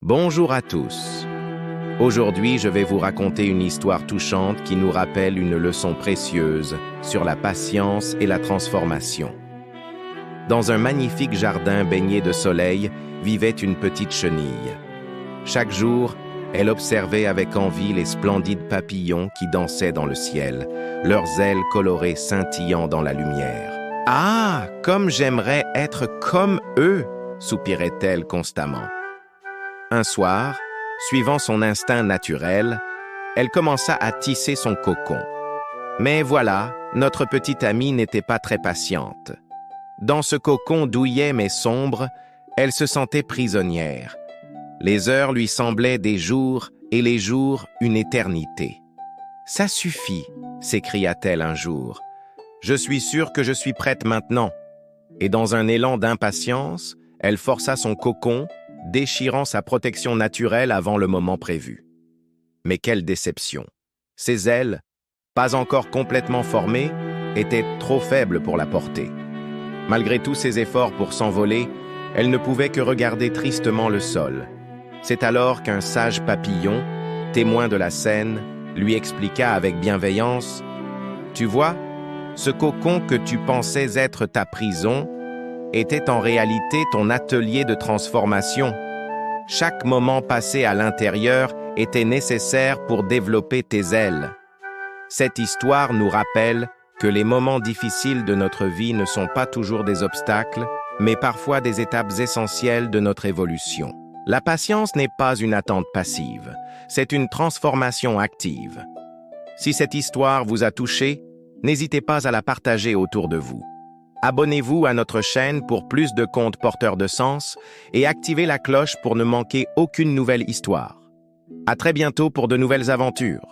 Bonjour à tous. Aujourd'hui, je vais vous raconter une histoire touchante qui nous rappelle une leçon précieuse sur la patience et la transformation. Dans un magnifique jardin baigné de soleil vivait une petite chenille. Chaque jour, elle observait avec envie les splendides papillons qui dansaient dans le ciel, leurs ailes colorées scintillant dans la lumière. « Ah, comme j'aimerais être comme eux !» soupirait-elle constamment. Un soir, suivant son instinct naturel, elle commença à tisser son cocon. Mais voilà, notre petite amie n'était pas très patiente. Dans ce cocon douillet mais sombre, elle se sentait prisonnière. Les heures lui semblaient des jours et les jours une éternité. « Ça suffit !» s'écria-t-elle un jour. « Je suis sûre que je suis prête maintenant. » Et dans un élan d'impatience, elle força son cocon, déchirant sa protection naturelle avant le moment prévu. Mais quelle déception! Ses ailes, pas encore complètement formées, étaient trop faibles pour la porter. Malgré tous ses efforts pour s'envoler, elle ne pouvait que regarder tristement le sol. C'est alors qu'un sage papillon, témoin de la scène, lui expliqua avec bienveillance « Tu vois, ce cocon que tu pensais être ta prison était en réalité ton atelier de transformation. Chaque moment passé à l'intérieur était nécessaire pour développer tes ailes. » Cette histoire nous rappelle que les moments difficiles de notre vie ne sont pas toujours des obstacles, mais parfois des étapes essentielles de notre évolution. La patience n'est pas une attente passive, c'est une transformation active. Si cette histoire vous a touché, n'hésitez pas à la partager autour de vous. Abonnez-vous à notre chaîne pour plus de contes porteurs de sens et activez la cloche pour ne manquer aucune nouvelle histoire. À très bientôt pour de nouvelles aventures.